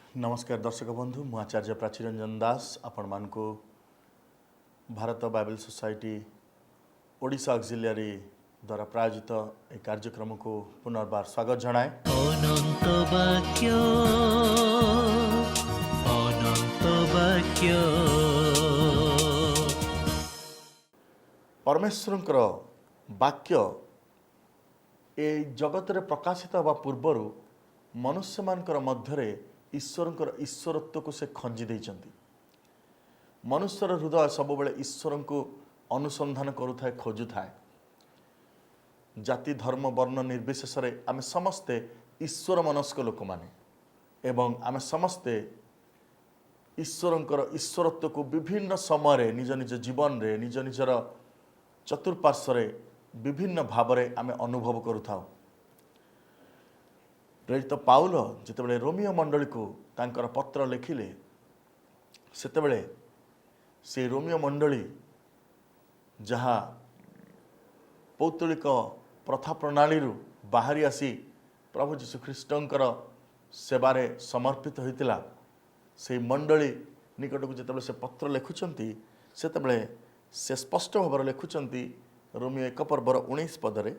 नमस्कार दर्शक बंधु मु आचार्य प्राचीरंजन दास आपण मानकु Bharat Bible Society Odisha auxiliary द्वारा प्रायोजित एक कार्यक्रम को पुनर्बार स्वागत जनाए। অনন্ত বাক্য অনন্ত বাক্য परमेश्वरंकर वाक्य ए जगत रे प्रकाशित हवा पूर्वर मनुष्य मानकर मध्यरे ईश्वरंकर ईश्वरत्व को से खंजी देइचंती। मनुष्यर हृदय सब बेले ईश्वर को अनुसंधान करुथाए खोजुथाए। जाति धर्म वर्ण निर्विशेष आम समस्ते ईश्वर मनस्क लोक माने एवं आम समस्ते ईश्वरंकर ईश्वरत्व को विभिन्न समय निज निज जीवन रे निज निजर चतुर्पार्श्व विभिन्न भाव में आम अनुभव करुथाउ। प्रेरित पाउल जितेबाला रोमियो मंडली को तांकर पत्र लिखिले सेतेबाला से रोमियो मंडली जहाँ पौतलिक प्रथा प्रणाली बाहरी आसी प्रभु जीशुख्रीष्टर सेवारे समर्पित होता से मंडली निकट को जितेबाला से पत्र लिखुंट सेतेबाला से स्पष्ट भाव लिखुंट रोमियो 1 पर्वर 19 पदरे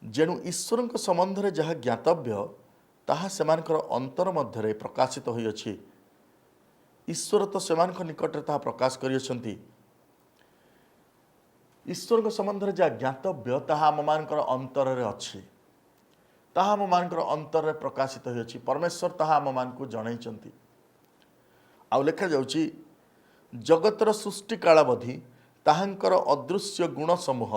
जेणु ईश्वर संबंध में जहाँ ज्ञातव्य ताहा सेमानकर अंतर मध्य प्रकाशित होइअछि। ईश्वर तो सेमानक निकट ताहा प्रकाश करियछन्ति। ईश्वर संबंध में जहाँ ज्ञातव्य ताहा आममानकर अंतर रे अछि, ताहा आममानकर अंतर रे प्रकाशित होइअछि। परमेश्वर ताहा आममानकु जणाइछन्ति। आउ लेखा जाउछि जगतर सृष्टि कालावधि ताहांकर अदृश्य गुण समूह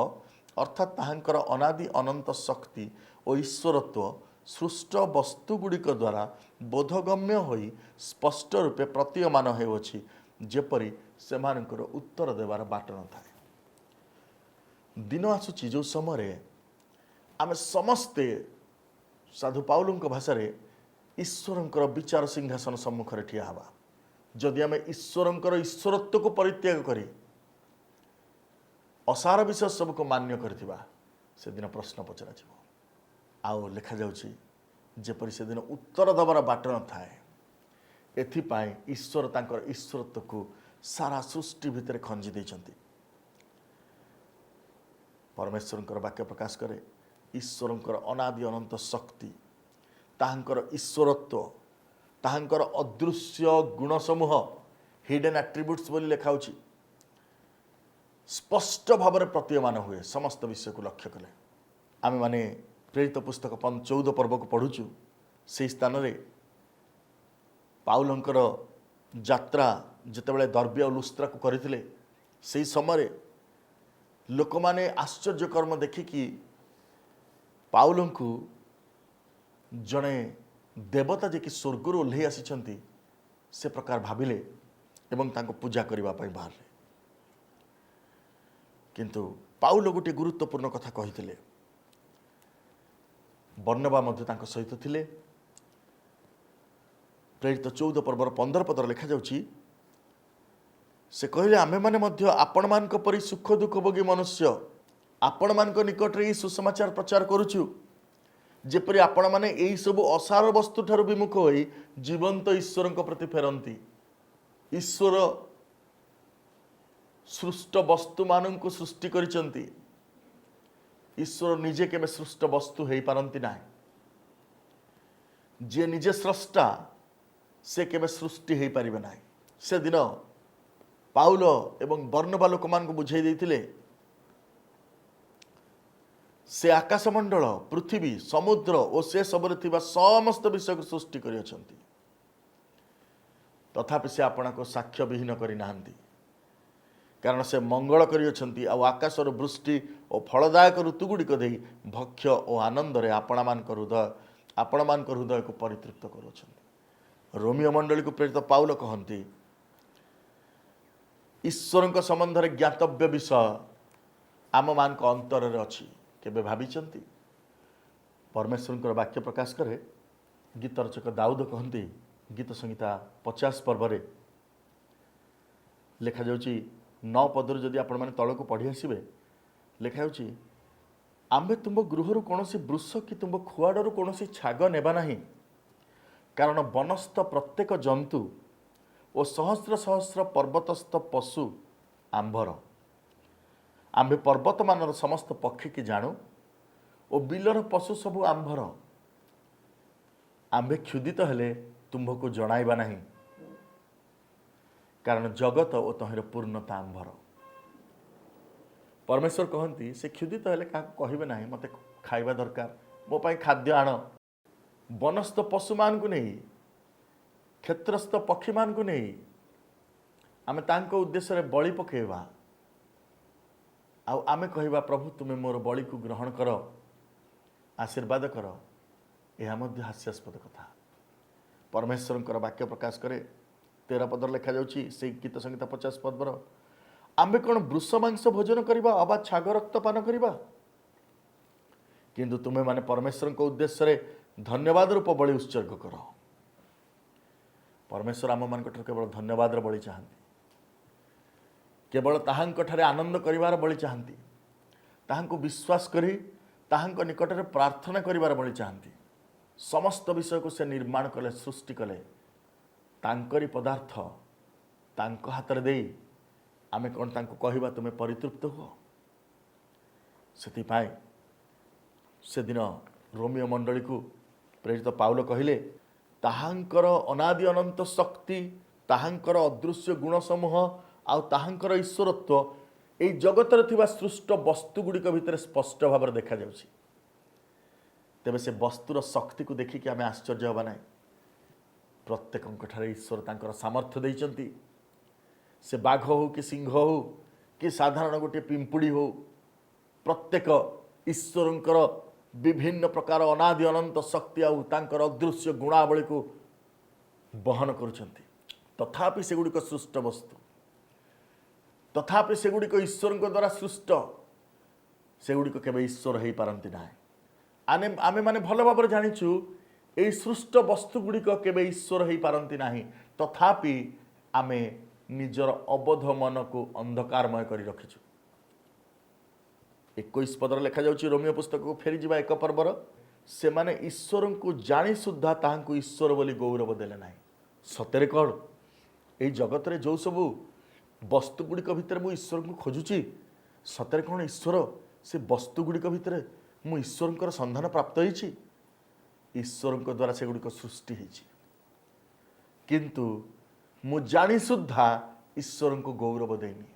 अर्थात ताहांकर अनादि अनंत शक्ति और ईश्वरत्व सृष्ट वस्तुगुड़िक द्वारा बोधगम्य होई स्पष्ट रूपे प्रतीयमान होउछि, जेपरि सेमानकर उत्तर देवार बाट न थाए। दिन आसुछि जो समय आमे समस्ते साधु पाउलंक भाषा ईश्वरंकर विचार सिंहासन सम्मुख रे ठिया हवा। जदि आमे ईश्वरंकर ईश्वरत्व को परित्याग करी असार विषय सबको मान्य करथिबा से दिन प्रश्न पचरा छिबो। आउ लेखा जाउछि जेपरि से दिन उत्तर दबार बाट न थाए। एथिपाई ईश्वर तांकर ईश्वरत्व को सारा सृष्टि भितर खंजी देइछन्ति। परमेश्वरंकर वाक्य प्रकाश करे ईश्वरंकर अनादि अनंत शक्ति ताहांकर ईश्वरत्व ताहांकर अदृश्य गुण समूह हिडन एट्रिब्यूट्स बोली लेखाउछि स्पष्ट भाव में प्रतीयमान हुए। समस्त विषय को लक्ष्य कले आमे माने प्रेरित पुस्तक 14 पर्व को पढ़ुचु। से स्थान रे पाउलंकर यात्रा जितेबाला दर्बी और लुस्त्रा को करथिले से समय लोक माने आश्चर्य कर्म देखिकी पाउलंकु जड़े देवता जे कि स्वर्गर ओह्लई आसी से प्रकार भाविले एवं तांको पूजा करबा पई बाहर। किंतु पाउल गोटे गुरुत्वपूर्ण कथा कही बर्नबा मध्य तांको सहित थिले। प्रेरित 14 पर्वर 15 पदर लिखा जाउछि से कहले आमे माने मध्य आपण मानक परि सुख दुख भोगी मनुष्य आपण मानक निकट रे सुसमाचार प्रचार करूछु, जेपरि आपण माने एई सब असार वस्तु ठारू विमुख होई जीवंत ईश्वरक प्रति फेरंती। ईश्वर सृष्ट वस्तु मानन को सृष्टि करिसंती। ईश्वर निजे केबे सृष्ट वस्तु हेई पारंती नाही। जे निजे स्रष्टा से केबे सृष्टि हेई पारिबे नाही। से दिन पाउल एवं बर्नबा लोक मान को बुझाई देथिले से आकाशमंडल पृथ्वी समुद्र और से सबरे थिबा समस्त विषय को सृष्टि करियछंती, तथापि से आपना को साक्ष्य विहीन करि नाहंती। कारण से मंगल करियछंती आ आकाशर वृष्टि और फलदायक ऋतुगुड़िक दे भक्ष्य और आनंद रे आपण मान हृदय को परितृप्त करुछंती। रोमियो मंडली को प्रेरित पाउल कहंती ईश्वर संबंध में ज्ञातव्य विषय आम मान अंतर रे अछि। केबे भाबिचंती परमेश्वर वाक्य प्रकाश करे गीत रचक दाऊद कहंती गीत संहिता 50 पर्व लिखा जाउछि 9 पदर जदि आपण माने तळको पढ़ी आसीबे लिखा जाउछि आम्भे तुम गृहरु कौन वृष कि तुम खुआड़ू कौन छाग नेबा नहीं। କାରଣ ବନସ୍ଥ ପ୍ରତ୍ୟେକ ଜନ୍ତୁ ଓ ସହସ୍ର ସହସ୍ର ପର୍ବତସ୍ଥ ପଶୁ ଆମ୍ଭର। ଆମ୍ଭେ ପର୍ବତମାନର ସମସ୍ତ ପକ୍ଷୀକି ଜାଣୁ ଓ ବିଲର ପଶୁ ସବୁ ଆମ୍ଭର। ଆମ୍ଭେ କ୍ଷୁଦିତ ହେଲେ ତୁମ୍ଭକୁ ଜଣାଇବା ନାହିଁ, କାରଣ ଜଗତ ଓ ତହିଁର ପୂର୍ଣ୍ଣତା ଆମ୍ଭର। ପରମେଶ୍ୱର କହନ୍ତି ସେ କ୍ଷୁଦିତ ହେଲେ କାହାକୁ କହିବେ ନାହିଁ ମୋତେ ଖାଇବା ଦରକାର, ମୋ ପାଇଁ ଖାଦ୍ୟ ଆଣ। ବନସ୍ଥ ପଶୁମାନଙ୍କୁ ନେଇ, କ୍ଷେତ୍ରସ୍ଥ ପକ୍ଷୀମାନଙ୍କୁ ନେଇ ଆମେ ତାଙ୍କ ଉଦ୍ଦେଶ୍ୟରେ ବଳି ପକାଇବା, ଆଉ ଆମେ କହିବା ପ୍ରଭୁ ତୁମେ ମୋର ବଳିକୁ ଗ୍ରହଣ କର, ଆଶୀର୍ବାଦ କର। ଏହା ମଧ୍ୟ ହାସ୍ୟାସ୍ପଦ କଥା। ପରମେଶ୍ୱରଙ୍କର ବାକ୍ୟ ପ୍ରକାଶ କରେ 13 ପଦରେ ଲେଖାଯାଉଛି ସେଇ ଗୀତ ସଂହିତା 50 ପର୍ବର, ଆମ୍ଭେ କ'ଣ ବୃଷ ମାଂସ ଭୋଜନ କରିବା ଅବା ଛାଗ ରକ୍ତ ପାନ କରିବା? କିନ୍ତୁ ତୁମେମାନେ ପରମେଶ୍ୱରଙ୍କ ଉଦ୍ଦେଶ୍ୟରେ ଧନ୍ୟବାଦ ରୂପ ବଳି ଉତ୍ସର୍ଗ କର। ପରମେଶ୍ୱର ଆମମାନଙ୍କଠାରୁ କେବଳ ଧନ୍ୟବାଦର ବଳି ଚାହାନ୍ତି, କେବଳ ତାହାଙ୍କଠାରେ ଆନନ୍ଦ କରିବାର ବଳି ଚାହାନ୍ତି, ତାହାଙ୍କୁ ବିଶ୍ୱାସ କରି ତାହାଙ୍କ ନିକଟରେ ପ୍ରାର୍ଥନା କରିବାର ବଳି ଚାହାନ୍ତି। ସମସ୍ତ ବିଷୟକୁ ସେ ନିର୍ମାଣ କଲେ, ସୃଷ୍ଟି କଲେ, ତାଙ୍କରି ପଦାର୍ଥ ତାଙ୍କ ହାତରେ ଦେଇ ଆମେ କ'ଣ ତାଙ୍କୁ କହିବା ତୁମେ ପରିତୃପ୍ତ ହୁଅ? ସେଥିପାଇଁ ସେଦିନ ରୋମିଓ ମଣ୍ଡଳୀକୁ ପ୍ରେରିତ ପାଉଲ କହିଲେ, ତାହାଙ୍କର ଅନାଦି ଅନନ୍ତ ଶକ୍ତି, ତାହାଙ୍କର ଅଦୃଶ୍ୟ ଗୁଣ ସମୂହ ଆଉ ତାହାଙ୍କର ଈଶ୍ୱରତ୍ଵ ଏହି ଜଗତରେ ଥିବା ସୃଷ୍ଟ ବସ୍ତୁ ଗୁଡ଼ିକ ଭିତରେ ସ୍ପଷ୍ଟ ଭାବରେ ଦେଖାଯାଉଛି। ତେବେ ସେ ବସ୍ତୁର ଶକ୍ତିକୁ ଦେଖିକି ଆମେ ଆଶ୍ଚର୍ଯ୍ୟ ହେବା ନାହିଁ। ପ୍ରତ୍ୟେକଙ୍କଠାରେ ଈଶ୍ୱର ତାଙ୍କର ସାମର୍ଥ୍ୟ ଦେଇଛନ୍ତି। ସେ ବାଘ ହେଉ କି ସିଂହ ହେଉ କି ସାଧାରଣ ଗୋଟିଏ ପିମ୍ପୁଡ଼ି ହେଉ, ପ୍ରତ୍ୟେକ ଈଶ୍ୱରଙ୍କର ବିଭିନ୍ନ ପ୍ରକାର ଅନାଦି ଅନନ୍ତ ଶକ୍ତି ଆଉ ତାଙ୍କର ଅଦୃଶ୍ୟ ଗୁଣାବଳୀକୁ ବହନ କରୁଛନ୍ତି। ତଥାପି ସେଗୁଡ଼ିକ ସୃଷ୍ଟ ବସ୍ତୁ, ତଥାପି ସେଗୁଡ଼ିକ ଈଶ୍ୱରଙ୍କ ଦ୍ୱାରା ସୃଷ୍ଟ, ସେଗୁଡ଼ିକ କେବେ ଈଶ୍ୱର ହେଇପାରନ୍ତି ନାହିଁ। ଆମେମାନେ ଭଲ ଭାବରେ ଜାଣିଛୁ ଏହି ସୃଷ୍ଟ ବସ୍ତୁ ଗୁଡ଼ିକ କେବେ ଈଶ୍ୱର ହେଇପାରନ୍ତି ନାହିଁ। ତଥାପି ଆମେ ନିଜର ଅବୋଧ ମନକୁ ଅନ୍ଧକାରମୟ କରି ରଖିଛୁ। 21 ପଦରେ ଲେଖାଯାଉଛି ରୋମିଓ ପୁସ୍ତକକୁ ଫେରିଯିବା 1 ପର୍ବର, ସେମାନେ ଈଶ୍ୱରଙ୍କୁ ଜାଣି ସୁଦ୍ଧା ତାହାଙ୍କୁ ଈଶ୍ୱର ବୋଲି ଗୌରବ ଦେଲେ ନାହିଁ। ସତରେ କ'ଣ ଏହି ଜଗତରେ ଯେଉଁ ସବୁ ବସ୍ତୁ ଗୁଡ଼ିକ ଭିତରେ ମୁଁ ଈଶ୍ୱରଙ୍କୁ ଖୋଜୁଛି, ସତରେ କ'ଣ ଈଶ୍ୱର ସେ ବସ୍ତୁ ଗୁଡ଼ିକ ଭିତରେ ମୁଁ ଈଶ୍ୱରଙ୍କର ସନ୍ଧାନ ପ୍ରାପ୍ତ ହେଇଛି? ଈଶ୍ୱରଙ୍କ ଦ୍ୱାରା ସେଗୁଡ଼ିକ ସୃଷ୍ଟି ହେଇଛି, କିନ୍ତୁ ମୁଁ ଜାଣି ସୁଦ୍ଧା ଈଶ୍ୱରଙ୍କୁ ଗୌରବ ଦେଇନି।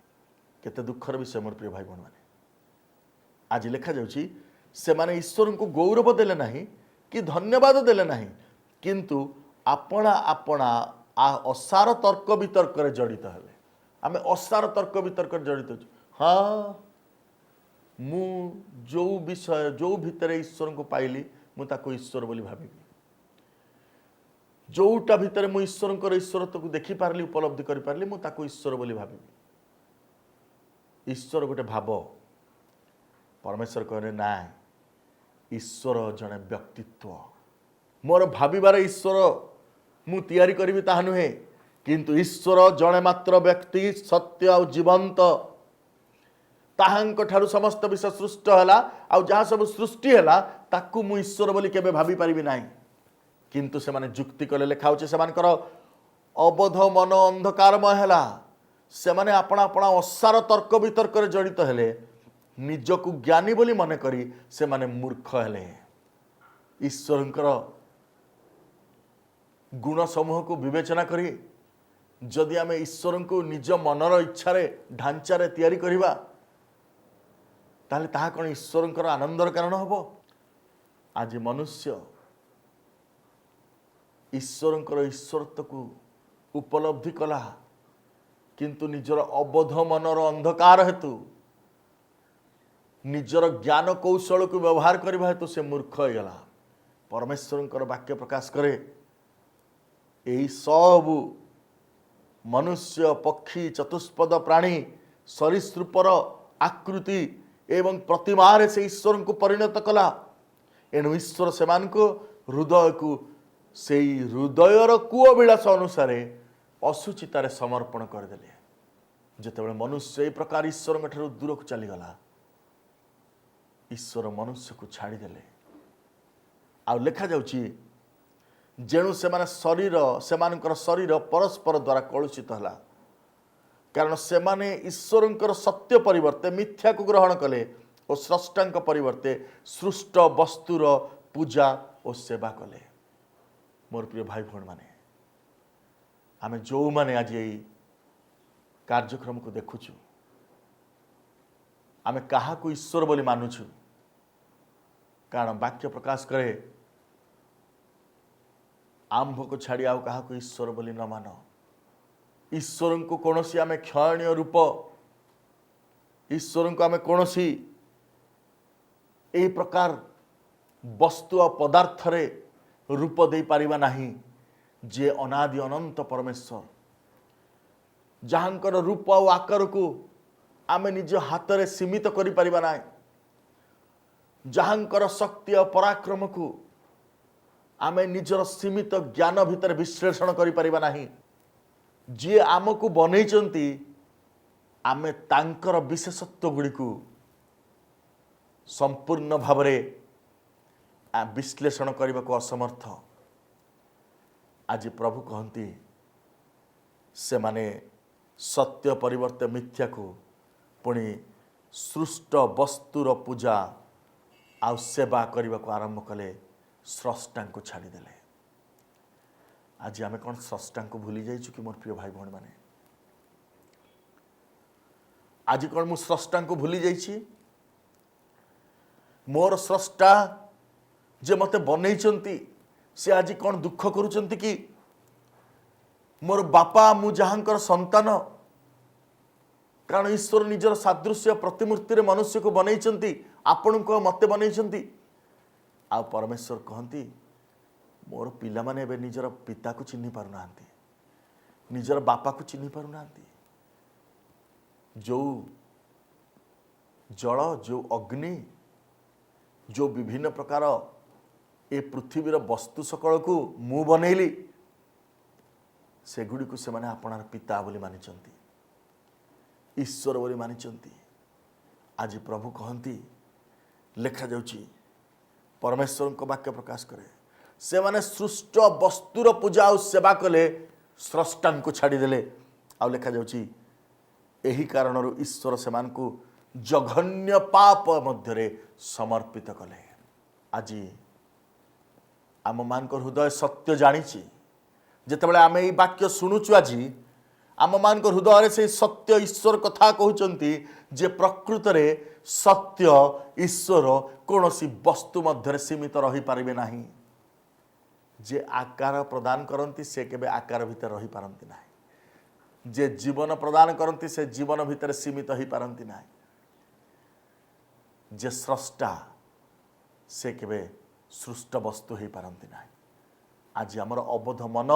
କେତେ ଦୁଃଖର ବିଷୟ ମୋର ପ୍ରିୟ ଭାଇ ଭଉଣୀମାନେ। ଆଜି ଲେଖାଯାଉଛି ସେମାନେ ଈଶ୍ୱରଙ୍କୁ ଗୌରବ ଦେଲେ ନାହିଁ କି ଧନ୍ୟବାଦ ଦେଲେ ନାହିଁ, କିନ୍ତୁ ଆପଣା ଆପଣା ଅସାର ତର୍କ ବିତର୍କରେ ଜଡ଼ିତ ହେଲେ। ଆମେ ଅସାର ତର୍କ ବିତର୍କରେ ଜଡ଼ିତ ହେଉଛୁ। ହଁ, ମୁଁ ଯେଉଁ ବିଷୟ ଯେଉଁ ଭିତରେ ଈଶ୍ୱରଙ୍କୁ ପାଇଲି ମୁଁ ତାକୁ ଈଶ୍ୱର ବୋଲି ଭାବିବି। ଯେଉଁଟା ଭିତରେ ମୁଁ ଈଶ୍ୱରଙ୍କର ଈଶ୍ୱରତ୍ୱକୁ ଦେଖିପାରିଲି, ଉପଲବ୍ଧି କରିପାରିଲି, ମୁଁ ତାକୁ ଈଶ୍ୱର ବୋଲି ଭାବିବି। ଈଶ୍ୱର ଗୋଟେ ଭାବ। ପରମେଶ୍ୱର କହିଲେ ନାଇଁ, ଈଶ୍ୱର ଜଣେ ବ୍ୟକ୍ତିତ୍ୱ। ମୋର ଭାବିବାର ଈଶ୍ୱର ମୁଁ ତିଆରି କରିବି ତାହା ନୁହେଁ, କିନ୍ତୁ ଈଶ୍ୱର ଜଣେ ମାତ୍ର ବ୍ୟକ୍ତି, ସତ୍ୟ ଆଉ ଜୀବନ୍ତ। ତାହାଙ୍କ ଠାରୁ ସମସ୍ତ ବିଷୟ ସୃଷ୍ଟ ହେଲା, ଆଉ ଯାହା ସବୁ ସୃଷ୍ଟି ହେଲା ତାକୁ ମୁଁ ଈଶ୍ୱର ବୋଲି କେବେ ଭାବିପାରିବି ନାହିଁ। କିନ୍ତୁ ସେମାନେ ଯୁକ୍ତି କଲେ, ଲେଖା ହେଉଛି ସେମାନଙ୍କର ଅବୋଧ ମନ ଅନ୍ଧକାରମୟ ହେଲା। ସେମାନେ ଆପଣା ଆପଣା ଅସାର ତର୍କ ବିତର୍କରେ ଜଡ଼ିତ ହେଲେ। ନିଜକୁ ଜ୍ଞାନୀ ବୋଲି ମନେ କରି ସେମାନେ ମୂର୍ଖ ହେଲେ। ଈଶ୍ୱରଙ୍କର ଗୁଣ ସମୂହକୁ ବିବେଚନା କରି ଯଦି ଆମେ ଈଶ୍ୱରଙ୍କୁ ନିଜ ମନର ଇଚ୍ଛାରେ ଢାଞ୍ଚାରେ ତିଆରି କରିବା, ତାହେଲେ ତାହା କ'ଣ ଈଶ୍ୱରଙ୍କର ଆନନ୍ଦର କାରଣ ହେବ? ଆଜି ମନୁଷ୍ୟ ଈଶ୍ୱରଙ୍କର ଈଶ୍ୱରତ୍ୱକୁ ଉପଲବ୍ଧି କଲା, କିନ୍ତୁ ନିଜର ଅବୋଧ ମନର ଅନ୍ଧକାର ହେତୁ, ନିଜର ଜ୍ଞାନ କୌଶଳକୁ ବ୍ୟବହାର କରିବା ହେତୁ ସେ ମୂର୍ଖ ହୋଇଗଲା। ପରମେଶ୍ୱରଙ୍କର ବାକ୍ୟ ପ୍ରକାଶ କରେ, ଏହି ସବୁ ମନୁଷ୍ୟ, ପକ୍ଷୀ, ଚତୁଷ୍ପଦ ପ୍ରାଣୀ, ସରୀସୃପର ଆକୃତି ଏବଂ ପ୍ରତିମାରେ ସେ ଈଶ୍ୱରଙ୍କୁ ପରିଣତ କଲା। ଏଣୁ ଈଶ୍ୱର ସେମାନଙ୍କୁ ହୃଦୟକୁ ସେଇ ହୃଦୟର କୂଅ ବିଳାସ ଅନୁସାରେ ଅସୁଚିତାରେ ସମର୍ପଣ କରିଦେଲେ। ଯେତେବେଳେ ମନୁଷ୍ୟ ଏହି ପ୍ରକାର ଈଶ୍ୱରଙ୍କ ଠାରୁ ଦୂରକୁ ଚାଲିଗଲା, ଈଶ୍ୱର ମନୁଷ୍ୟକୁ ଛାଡ଼ିଦେଲେ। ଆଉ ଲେଖାଯାଉଛି जेणु सेमानकर शरीर परस्पर द्वारा कलुषित होला कारण सेमाने ईश्वरंकर सत्य परिवर्ते मिथ्या को ग्रहण कले और स्रष्टांक परिवर्ते सृष्ट वस्तुर पूजा और सेवा कले। मोर प्रिय भाई भौण माने आमे जो माने आज यही कार्यक्रम को देखुछु आमे कहा को ईश्वर बोली मानुछु कारण वाक्य प्रकाश करे आंभ को छाड़ी आउ कहा को ईश्वर बोली न मान। ईश्वर को कौन सी आमे क्षयणीय रूप ईश्वर को आमे कौन सी ए प्रकार वस्तु और पदार्थ रे रूप दे पारिबा नहीं जे अनादि अनंत परमेश्वर जहांकर रूप और आकार को आमे निज हाथ रे सीमित करि परिबा नाही जहांकर शक्ति और पराक्रम को आमे निजर सीमित ज्ञान भितर विश्लेषण करि परिबा नाही जे आमको बनैचंती आमे तांकर विशेषत्व गुडी को संपूर्ण भावरे विश्लेषण करने को असमर्थ। आज प्रभु कहती से माने सत्य परिवर्ते मिथ्या को पुणी सृष्ट वस्तुर पूजा आ सेवा करने को आरंभ कले स्रष्टा को छाड़ीदेले। आज आम कौन स्रष्टा को भूली जाइछु कि मोर प्रिय भाई भौण माने आज कौन मु स्रष्टा को भूली जाइछि मोर स्रष्टा जे मते बनैचंती से आज कौन दुख करूचंती कि मोर बापा मु जहांकर संतान कारण ईश्वर निजर सादृश्य प्रतिमूर्ति रे मनुष्य को बनैचंती आपण को मते बनैचंती आ परमेश्वर कहंती मोर पिला माने बे निजर पिता को चिन्हि पारु नांती निजर बापा को चिन्हि पारु नांती जो जल जो अग्नि जो विभिन्न प्रकार ए पृथ्वीर वस्तु सकल को मु बनैली सेगुड़ी को से माने आपणार पिता बोली मानिचंती ईश्वर बोली मानिचंती। आज प्रभु कहंती लेखा जाउची परमेश्वर को वाक्य प्रकाश करे से माने सृष्ट वस्तुर पूजा और सेवा कले स्रष्टा को छाड़ीदेले आ लेखा जाउची एही कारणरू ईश्वर से को जघन्य पाप मध्यरे समर्पित कले। आज आम मान हृदय सत्य जानी जितेबाला आम ये वाक्य शुणुचु आज आम मान हृदय से सत्य ईश्वर कथा कहते जे प्रकृत रे सत्य ईश्वर कौन सी वस्तु मध्य सीमित रही पारिबे नाही जे आकार प्रदान करती से केबे आकार भितर रही पारंती नाही जे जीवन प्रदान करती से जीवन भितर सीमित हो पारंती नाही जे स्रष्टा से केबे सृष्ट वस्तु हो पारंती नाही। आज आमर अबोध मन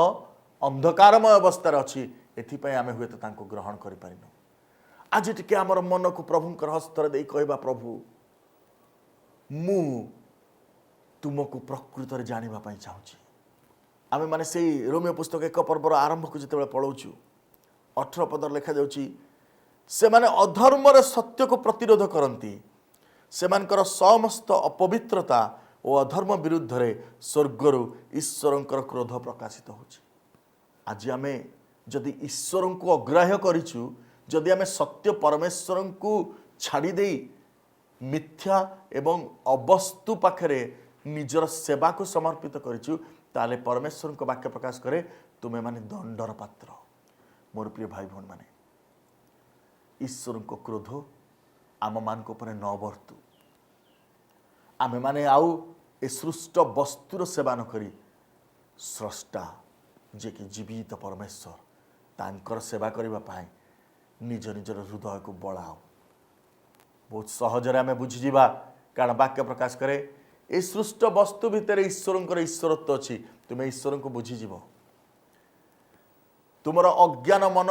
अंधकारमय अवस्था अच्छी एथिपाई आमे हुए तो तांको ग्रहण करि पारिनु। आज टिके आमर मन को प्रभुंकर हस्तर दे कहबा प्रभु मु तुमको प्रकृत रे जानिबा पई चाहूची। आमे माने से रोमियो पुस्तक 1 पर्वर आरंभ को जते पढ़ौछु 18 पद लिखा जाउची से माने अधर्म रे सत्य को प्रतिरोध करंती से मानकर समस्त अपवित्रता और अधर्म विरुद्ध रे स्वर्गरु ईश्वरंकर क्रोध प्रकाशित होची। आज आमे जदि ईश्वर को अग्राह्य करिछु जदि आमे सत्य परमेश्वर को छाड़ी दे मिथ्या एवं अवस्तु पाखरे निजर सेवा को समर्पित करिछु ताले परमेश्वर को वाक्य प्रकाश करे तुमे माने दंडर पात्र। मोर प्रिय भाई भौण माने ईश्वर को क्रोध आम मान को पर न बर्तु आमे माने आउ ए सृष्ट वस्तुर सेवा न करी स्रष्टा जे कि जीवित परमेश्वर तांकर सेवा करबा पाए निज निजर हृदय को बड़ाओ। बहुत सहजरे आमे बुझी जिबा कारण वाक्य प्रकाश करे ए सृष्ट वस्तु भितर ईश्वरंकर ईश्वरत्व अछि तुमे ईश्वर को बुझी जिवो। तुमर अज्ञान मन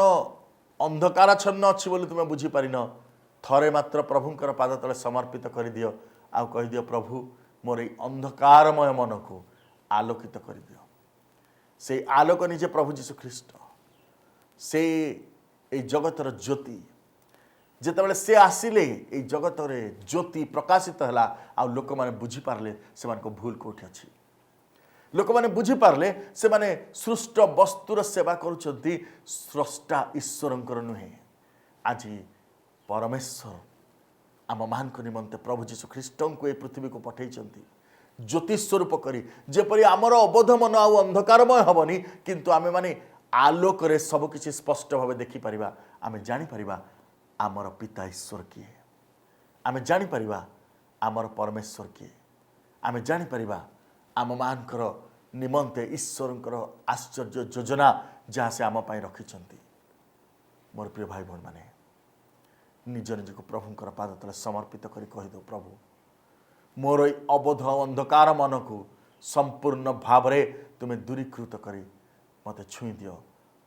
अंधकाराच्छन्न अछि बोली तुमे बुझी पारिन थरे मात्र प्रभुंकर पाद तले समर्पित कर दियो आ कहि दियो प्रभु मोर ए अंधकारमय मन को आलोकित कर दियो। से आलोक निजे प्रभु जीशु ख्रीस्ट से ए जगतर ज्योति जितेबाला से आसिले ए जगत ज्योति प्रकाशित है आ लोक मैंने बुझी पारे से भूल कौटी अच्छी लोक मैंने बुझी पारले से माने सृष्ट वस्तुर सेवा करुछंती स्रष्टा ईश्वरंकर नुहे। आज परमेश्वर आम मान निमंते प्रभु जीशु ख्रीष्ट को ए पृथ्वी को पठे ज्योति स्वरूप करी जेपरी आमर अबोध मन आउ अंधकारमय हेनी किंतु आमे माने आलोक रे सब किछि स्पष्ट भाव देखि परिबा। आमे जानि परिबा आमर पिता ईश्वर किए, आमे जानि परिबा आमर परमेश्वर किए, आमे जानि परिबा आम मानकर निमंते ईश्वरंकर आश्चर्य योजना जहाँ से आम पाई रखिछंती। मोर प्रिय भाई भौन माने निज निजको प्रभुंकर पाद तले समर्पित करी कहि दो, प्रभु मोर अबोध अंधकार मन को संपूर्ण भाव रे तुमे दूरीकृत करी मते छुई दियो,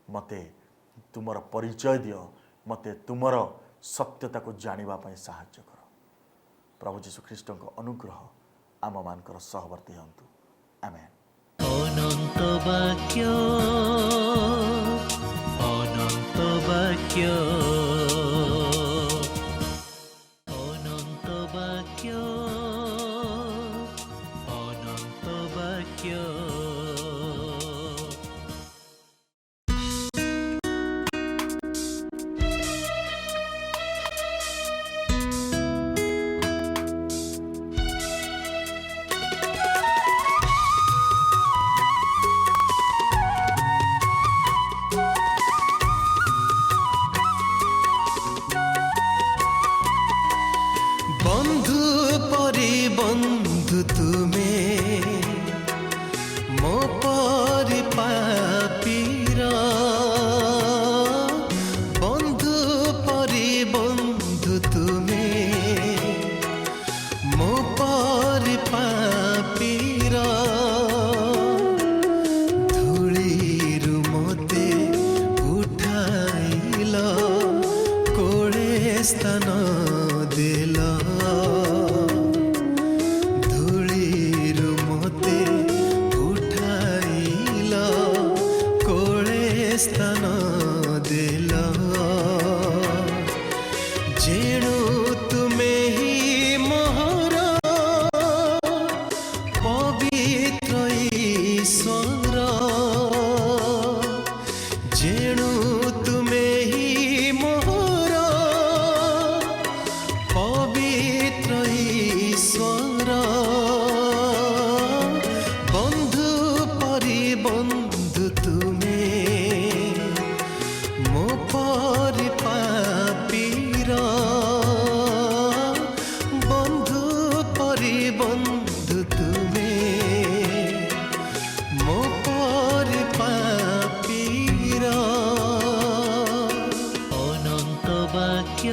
मते तुमर परिचय दियो, मते तुमर सत्यता को जानिबा पई सहाय्य कर। प्रभु जीशु ख्रीष्ट को अनुग्रह आम मानकर सहवर्ती हंतु। आमेन। অনন্ত বাক্য অনন্ত বাক্য অনন্ত বাক্য অনন্ত বাক্য। বন্ধু পরি বন্ধু তুমি মো পরি পাপীর, বন্ধু পরি বন্ধু তুমি মো পরি পাপীর, ধূলিরু মতে উঠাইল কোড়ে স্থান দিল, ধূলিরু মতে উঠাইল কোড়ে স্থান দিল, যেণু তুমে হি মোহর পবিত্র ঈশ্বর, যেণু তুমে হি মোহর পবিত্র ঈশ্বর, বন্ধু পরি বন্ধু তুমি মো পরি পাপীর, বন্ধু পরি বন্ধু তুমি মো পরি পাপীর। অনন্ত বাক্য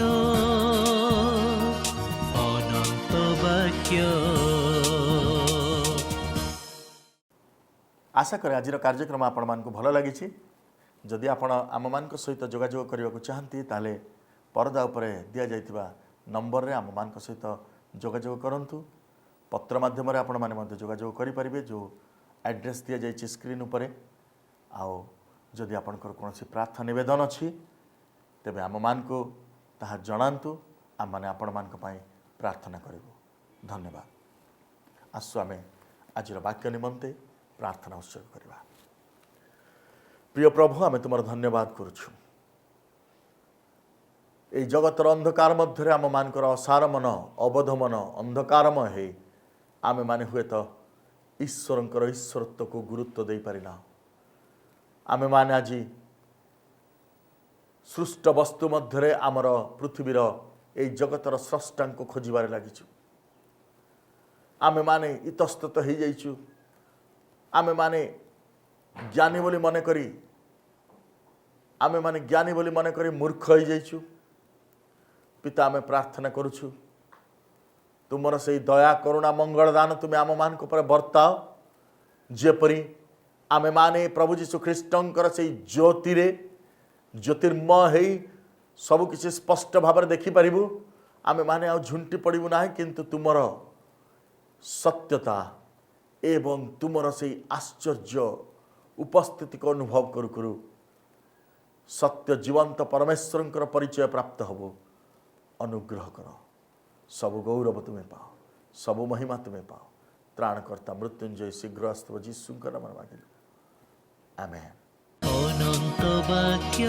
অনন্ত বাক্য। आशा करे आज कार्यक्रम आपण मान भल लगी। जदि आपण आम मान सहित जोगाजोग करने को चाहती ताले परदा उपरे दिया जाइतिबा नंबर रे आम मान सहित जोगाजोग करंतु। पत्र माध्यम रे आपण माने मध्य जोगाजोग करि परिबे। जो एड्रेस दिया जाइछि स्क्रीन उपरे। आओ जदि आपनकर कोनोसी प्रार्थना निवेदन अछि तेबे आम मान को ताहा जणांतु। आम माने आपण मान को पई प्रार्थना करिबो। धन्यवाद। आसु आमे आजिर वाक्य निमंते प्रार्थना उत्सर्ग करवा। प्रिय प्रभु आमे तुमर धन्यवाद करुछु। ए जगतर अंधकार मध्य आम मानकर असार मन अबोध मन अंधकारमय हे आमे माने हुए तो ईश्वरंकर ईश्वरत्व को गुरुत्व दे पारिना। आमे माने आज सृष्ट वस्तु मध्य आमर पृथ्वीर ए जगतर स्रष्टा को खोजबार लगिछु। आमे माने इतस्तत हो जाइछु। आमे माने ज्ञानी बोली मन करी आमे माने ज्ञानी बोली मन करी मूर्ख हो जाइछु। पिता आमे प्रार्थना करुछु तुमर से दया करुणा मंगल दान तुमे आम मान को पर बर्ताओ जेपरी आमे माने प्रभु जीशु ख्रीष्टंकर से ज्योति रे ज्योतिर्मय हेई सब किसी स्पष्ट भाव में देखि परिबु। आमे माने आ झुंटी पड़िबु नाही किंतु तुमर सत्यता एवं तुमर से आश्चर्य उपस्थिति को अनुभव करू करू सत्य जीवंत परमेश्वर परिचय प्राप्त हबो। अनुग्रह कर। सब गौरव तुम्हें पाओ, सब महिमा तुम्हें पाओ। ତ୍ରାଣକର୍ତ୍ତା ମୃତ୍ୟୁଞ୍ଜୟ ଶୀଘ୍ର ଆସୁଥିବ ଯୀଶୁଙ୍କ ନାମରେ ମାଗିଲୁ ଆମେନ୍। ଅନନ୍ତ ବାକ୍ୟ